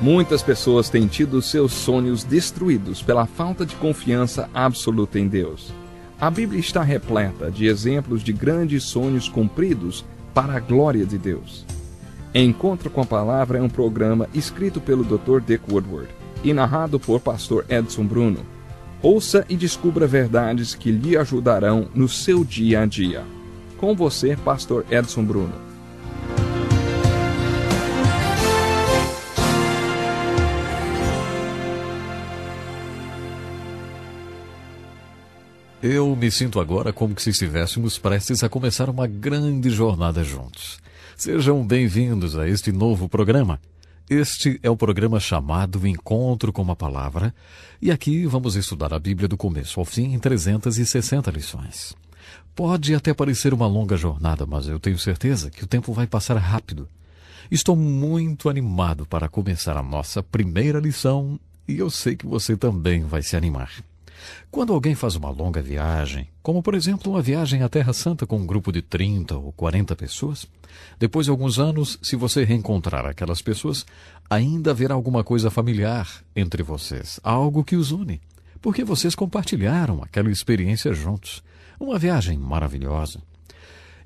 Muitas pessoas têm tido seus sonhos destruídos pela falta de confiança absoluta em Deus. A Bíblia está repleta de exemplos de grandes sonhos cumpridos para a glória de Deus. Encontro com a Palavra é um programa escrito pelo Dr. Dick Woodward e narrado por Pastor Edson Bruno. Ouça e descubra verdades que lhe ajudarão no seu dia a dia. Com você, Pastor Edson Bruno. Eu me sinto agora como se estivéssemos prestes a começar uma grande jornada juntos. Sejam bem-vindos a este novo programa. Este é o programa chamado Encontro com a Palavra, e aqui vamos estudar a Bíblia do começo ao fim em 360 lições. Pode até parecer uma longa jornada, mas eu tenho certeza que o tempo vai passar rápido. Estou muito animado para começar a nossa primeira lição, e eu sei que você também vai se animar. Quando alguém faz uma longa viagem, como por exemplo uma viagem à Terra Santa com um grupo de 30 ou 40 pessoas, depois de alguns anos, se você reencontrar aquelas pessoas, ainda haverá alguma coisa familiar entre vocês, algo que os une, porque vocês compartilharam aquela experiência juntos, uma viagem maravilhosa.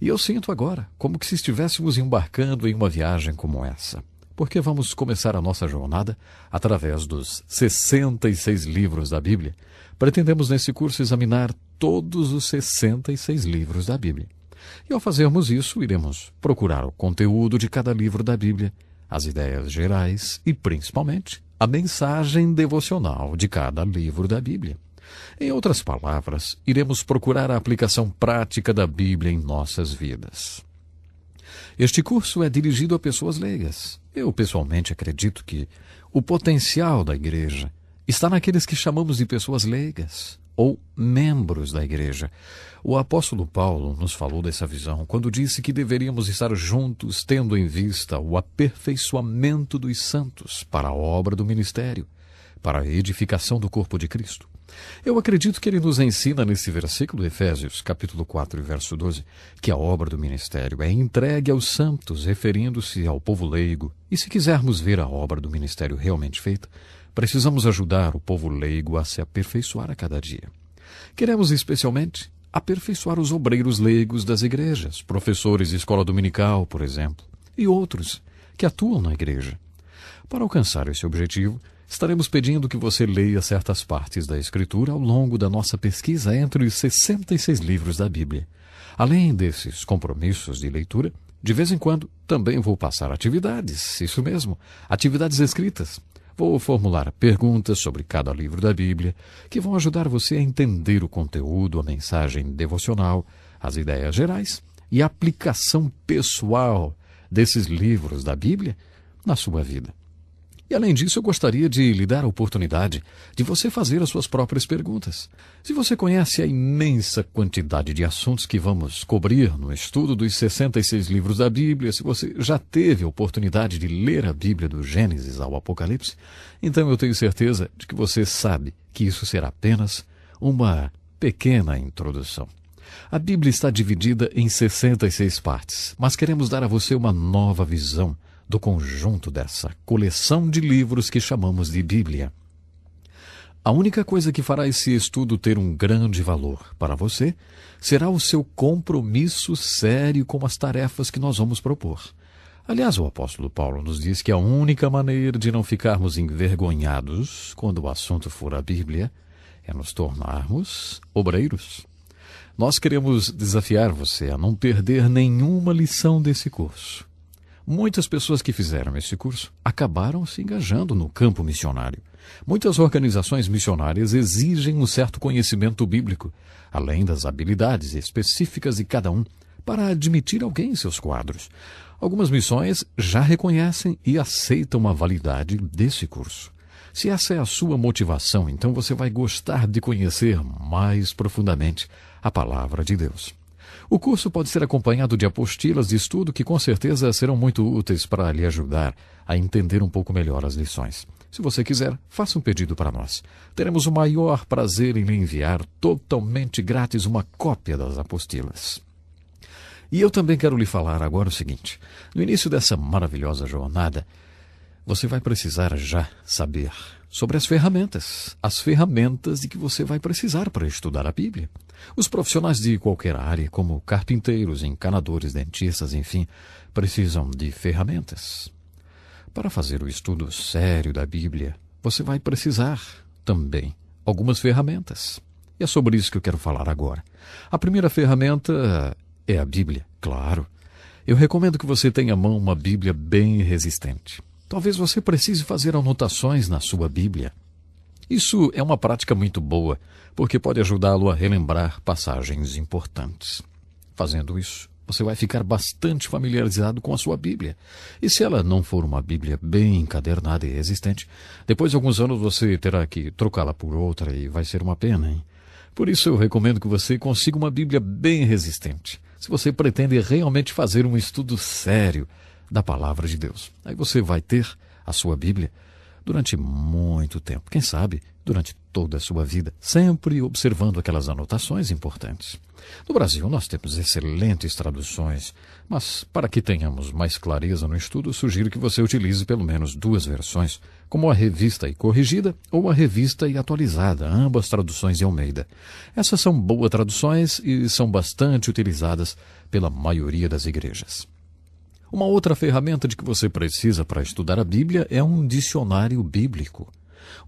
E eu sinto agora como que se estivéssemos embarcando em uma viagem como essa, porque vamos começar a nossa jornada através dos 66 livros da Bíblia. Pretendemos nesse curso examinar todos os 66 livros da Bíblia. E ao fazermos isso, iremos procurar o conteúdo de cada livro da Bíblia, as ideias gerais e, principalmente, a mensagem devocional de cada livro da Bíblia. Em outras palavras, iremos procurar a aplicação prática da Bíblia em nossas vidas. Este curso é dirigido a pessoas leigas. Eu, pessoalmente, acredito que o potencial da igreja está naqueles que chamamos de pessoas leigas, ou membros da igreja. O apóstolo Paulo nos falou dessa visão quando disse que deveríamos estar juntos, tendo em vista o aperfeiçoamento dos santos para a obra do ministério, para a edificação do corpo de Cristo. Eu acredito que ele nos ensina nesse versículo, Efésios, capítulo 4, verso 12, que a obra do ministério é entregue aos santos, referindo-se ao povo leigo. E se quisermos ver a obra do ministério realmente feita, precisamos ajudar o povo leigo a se aperfeiçoar a cada dia. Queremos especialmente aperfeiçoar os obreiros leigos das igrejas, professores de escola dominical, por exemplo, e outros que atuam na igreja. Para alcançar esse objetivo, estaremos pedindo que você leia certas partes da Escritura ao longo da nossa pesquisa entre os 66 livros da Bíblia. Além desses compromissos de leitura, de vez em quando também vou passar atividades, isso mesmo, atividades escritas. Vou formular perguntas sobre cada livro da Bíblia, que vão ajudar você a entender o conteúdo, a mensagem devocional, as ideias gerais e a aplicação pessoal desses livros da Bíblia na sua vida. E além disso, eu gostaria de lhe dar a oportunidade de você fazer as suas próprias perguntas. Se você conhece a imensa quantidade de assuntos que vamos cobrir no estudo dos 66 livros da Bíblia, se você já teve a oportunidade de ler a Bíblia do Gênesis ao Apocalipse, então eu tenho certeza de que você sabe que isso será apenas uma pequena introdução. A Bíblia está dividida em 66 partes, mas queremos dar a você uma nova visão do conjunto dessa coleção de livros que chamamos de Bíblia. A única coisa que fará esse estudo ter um grande valor para você será o seu compromisso sério com as tarefas que nós vamos propor. Aliás, o apóstolo Paulo nos diz que a única maneira de não ficarmos envergonhados quando o assunto for a Bíblia é nos tornarmos obreiros. Nós queremos desafiar você a não perder nenhuma lição desse curso. Muitas pessoas que fizeram esse curso acabaram se engajando no campo missionário. Muitas organizações missionárias exigem um certo conhecimento bíblico, além das habilidades específicas de cada um, para admitir alguém em seus quadros. Algumas missões já reconhecem e aceitam a validade desse curso. Se essa é a sua motivação, então você vai gostar de conhecer mais profundamente a Palavra de Deus. O curso pode ser acompanhado de apostilas de estudo que com certeza serão muito úteis para lhe ajudar a entender um pouco melhor as lições. Se você quiser, faça um pedido para nós. Teremos o maior prazer em lhe enviar totalmente grátis uma cópia das apostilas. E eu também quero lhe falar agora o seguinte. No início dessa maravilhosa jornada, você vai precisar já saber sobre as ferramentas de que você vai precisar para estudar a Bíblia. Os profissionais de qualquer área, como carpinteiros, encanadores, dentistas, enfim, precisam de ferramentas. Para fazer o estudo sério da Bíblia, você vai precisar também algumas ferramentas. E é sobre isso que eu quero falar agora. A primeira ferramenta é a Bíblia, claro. Eu recomendo que você tenha à mão uma Bíblia bem resistente. Talvez você precise fazer anotações na sua Bíblia. Isso é uma prática muito boa, porque pode ajudá-lo a relembrar passagens importantes. Fazendo isso, você vai ficar bastante familiarizado com a sua Bíblia. E se ela não for uma Bíblia bem encadernada e resistente, depois de alguns anos você terá que trocá-la por outra e vai ser uma pena, hein? Por isso eu recomendo que você consiga uma Bíblia bem resistente, se você pretende realmente fazer um estudo sério da Palavra de Deus. Aí você vai ter a sua Bíblia durante muito tempo, quem sabe durante toda a sua vida, sempre observando aquelas anotações importantes. No Brasil nós temos excelentes traduções, mas para que tenhamos mais clareza no estudo, sugiro que você utilize pelo menos 2 versões, como a Revista e Corrigida ou a Revista e Atualizada, ambas traduções de Almeida. Essas são boas traduções e são bastante utilizadas pela maioria das igrejas. Uma outra ferramenta de que você precisa para estudar a Bíblia é um dicionário bíblico.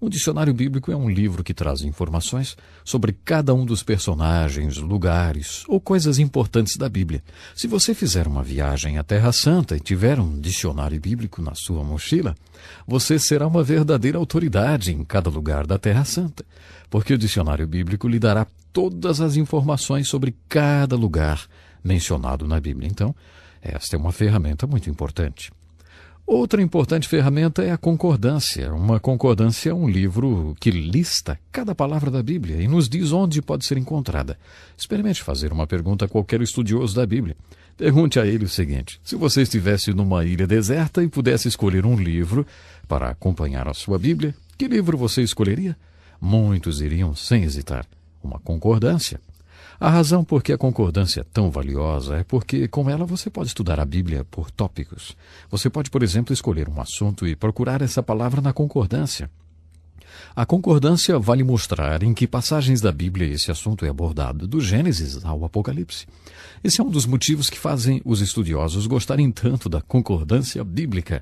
Um dicionário bíblico é um livro que traz informações sobre cada um dos personagens, lugares ou coisas importantes da Bíblia. Se você fizer uma viagem à Terra Santa e tiver um dicionário bíblico na sua mochila, você será uma verdadeira autoridade em cada lugar da Terra Santa, porque o dicionário bíblico lhe dará todas as informações sobre cada lugar mencionado na Bíblia. Então, esta é uma ferramenta muito importante. Outra importante ferramenta é a concordância. Uma concordância é um livro que lista cada palavra da Bíblia e nos diz onde pode ser encontrada. Experimente fazer uma pergunta a qualquer estudioso da Bíblia. Pergunte a ele o seguinte: se você estivesse numa ilha deserta e pudesse escolher um livro para acompanhar a sua Bíblia, que livro você escolheria? Muitos iriam sem hesitar. Uma concordância. A razão por que a concordância é tão valiosa é porque, com ela, você pode estudar a Bíblia por tópicos. Você pode, por exemplo, escolher um assunto e procurar essa palavra na concordância. A concordância vai lhe mostrar em que passagens da Bíblia esse assunto é abordado, do Gênesis ao Apocalipse. Esse é um dos motivos que fazem os estudiosos gostarem tanto da concordância bíblica.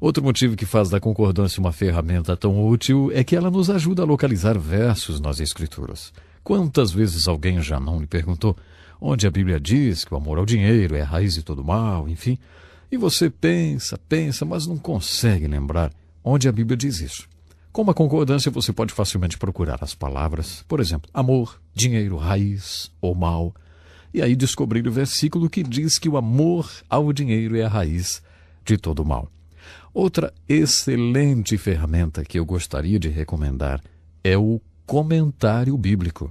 Outro motivo que faz da concordância uma ferramenta tão útil é que ela nos ajuda a localizar versos nas Escrituras. Quantas vezes alguém já não lhe perguntou onde a Bíblia diz que o amor ao dinheiro é a raiz de todo mal, enfim, e você pensa, mas não consegue lembrar onde a Bíblia diz isso. Com uma concordância você pode facilmente procurar as palavras, por exemplo, amor, dinheiro, raiz ou mal, e aí descobrir o versículo que diz que o amor ao dinheiro é a raiz de todo mal. Outra excelente ferramenta que eu gostaria de recomendar é o comentário bíblico.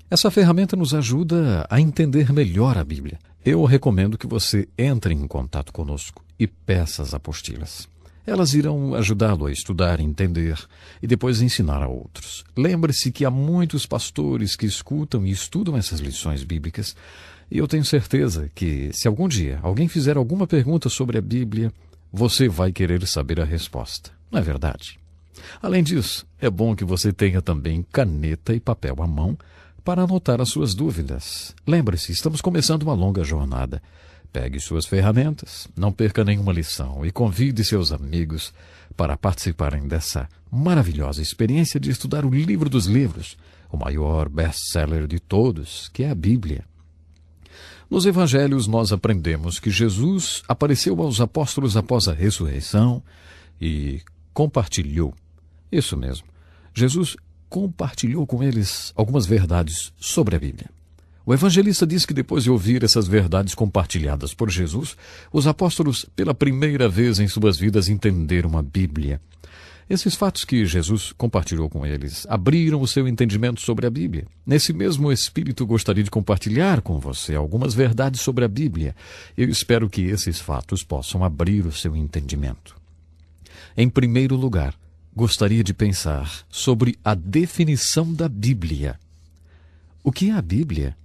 Essa ferramenta nos ajuda a entender melhor a Bíblia. Eu recomendo que você entre em contato conosco e peça as apostilas. Elas irão ajudá-lo a estudar, entender e depois ensinar a outros. Lembre-se que há muitos pastores que escutam e estudam essas lições bíblicas, e eu tenho certeza que, se algum dia alguém fizer alguma pergunta sobre a Bíblia, você vai querer saber a resposta. Não é verdade? Além disso, é bom que você tenha também caneta e papel à mão para anotar as suas dúvidas. Lembre-se, estamos começando uma longa jornada. Pegue suas ferramentas, não perca nenhuma lição e convide seus amigos para participarem dessa maravilhosa experiência de estudar o livro dos livros, o maior best-seller de todos, que é a Bíblia. Nos evangelhos nós aprendemos que Jesus apareceu aos apóstolos após a ressurreição e compartilhou. Isso mesmo. Jesus compartilhou com eles algumas verdades sobre a Bíblia. O evangelista diz que depois de ouvir essas verdades compartilhadas por Jesus, os apóstolos, pela primeira vez em suas vidas, entenderam a Bíblia. Esses fatos que Jesus compartilhou com eles abriram o seu entendimento sobre a Bíblia. Nesse mesmo espírito, gostaria de compartilhar com você algumas verdades sobre a Bíblia. Eu espero que esses fatos possam abrir o seu entendimento. Em primeiro lugar, gostaria de pensar sobre a definição da Bíblia. O que é a Bíblia?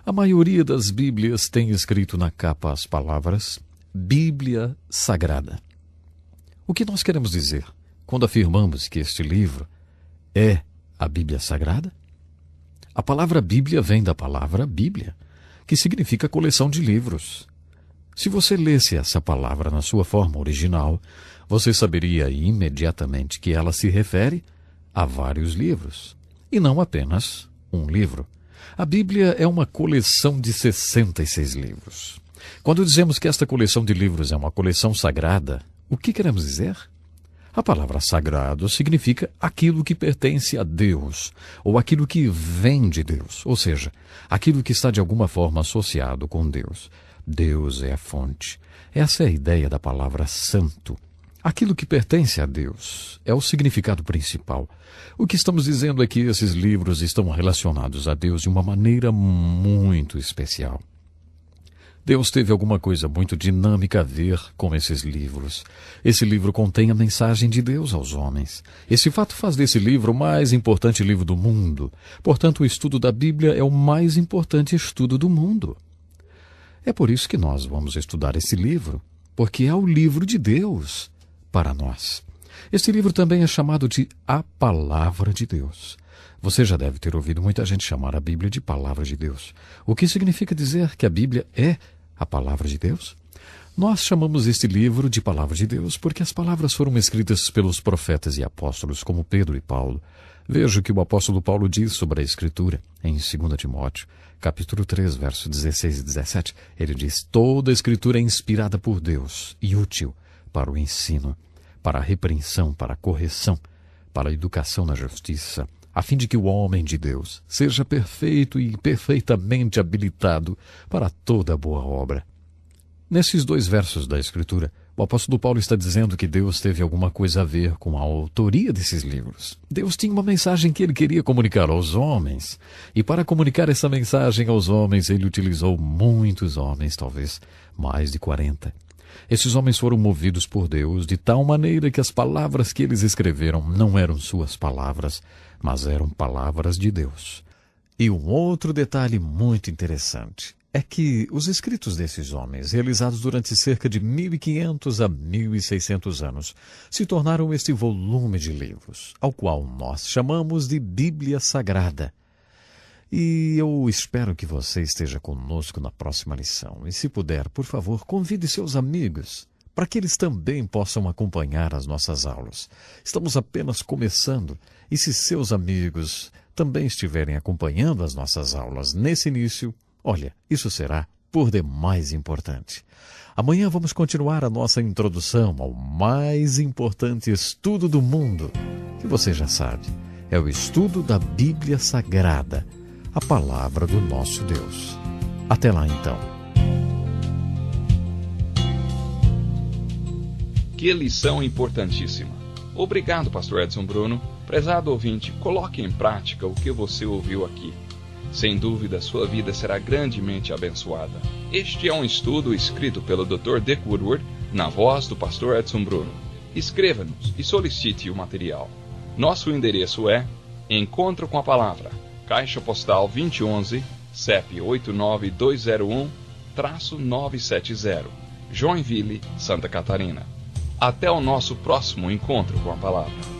A maioria das Bíblias tem escrito na capa as palavras Bíblia Sagrada. O que nós queremos dizer quando afirmamos que este livro é a Bíblia Sagrada? A palavra Bíblia vem da palavra Bíblia, que significa coleção de livros. Se você lesse essa palavra na sua forma original, você saberia imediatamente que ela se refere a vários livros, e não apenas um livro. A Bíblia é uma coleção de 66 livros. Quando dizemos que esta coleção de livros é uma coleção sagrada, o que queremos dizer? A palavra sagrado significa aquilo que pertence a Deus, ou aquilo que vem de Deus, ou seja, aquilo que está de alguma forma associado com Deus. Deus é a fonte. Essa é a ideia da palavra santo. Aquilo que pertence a Deus é o significado principal. O que estamos dizendo é que esses livros estão relacionados a Deus de uma maneira muito especial. Deus teve alguma coisa muito dinâmica a ver com esses livros. Esse livro contém a mensagem de Deus aos homens. Esse fato faz desse livro o mais importante livro do mundo. Portanto, o estudo da Bíblia é o mais importante estudo do mundo. É por isso que nós vamos estudar esse livro, porque é o livro de Deus para nós. Este livro também é chamado de A Palavra de Deus. Você já deve ter ouvido muita gente chamar a Bíblia de Palavra de Deus. O que significa dizer que a Bíblia é a Palavra de Deus? Nós chamamos este livro de Palavra de Deus porque as palavras foram escritas pelos profetas e apóstolos como Pedro e Paulo. Veja o que o apóstolo Paulo diz sobre a Escritura em 2 Timóteo, capítulo 3, versos 16 e 17. Ele diz: toda a Escritura é inspirada por Deus e útil para o ensino, para a repreensão, para a correção, para a educação na justiça, a fim de que o homem de Deus seja perfeito e perfeitamente habilitado para toda boa obra. Nesses 2 versos da Escritura, o apóstolo Paulo está dizendo que Deus teve alguma coisa a ver com a autoria desses livros. Deus tinha uma mensagem que ele queria comunicar aos homens. E para comunicar essa mensagem aos homens, ele utilizou muitos homens, talvez mais de 40. Esses homens foram movidos por Deus de tal maneira que as palavras que eles escreveram não eram suas palavras, mas eram palavras de Deus. E um outro detalhe muito interessante é que os escritos desses homens, realizados durante cerca de 1.500 a 1.600 anos, se tornaram este volume de livros, ao qual nós chamamos de Bíblia Sagrada. E eu espero que você esteja conosco na próxima lição. E se puder, por favor, convide seus amigos, para que eles também possam acompanhar as nossas aulas. Estamos apenas começando, e se seus amigos também estiverem acompanhando as nossas aulas nesse início, olha, isso será por demais importante. Amanhã vamos continuar a nossa introdução ao mais importante estudo do mundo, que você já sabe, é o estudo da Bíblia Sagrada, a palavra do nosso Deus. Até lá então. Que lição importantíssima. Obrigado, pastor Edson Bruno. Prezado ouvinte, coloque em prática o que você ouviu aqui. Sem dúvida, sua vida será grandemente abençoada. Este é um estudo escrito pelo Dr. Dick Woodward, na voz do pastor Edson Bruno. Escreva-nos e solicite o material. Nosso endereço é Encontro com a Palavra, Caixa Postal 2011, CEP 89201-970, Joinville, Santa Catarina. Até o nosso próximo encontro com a Palavra.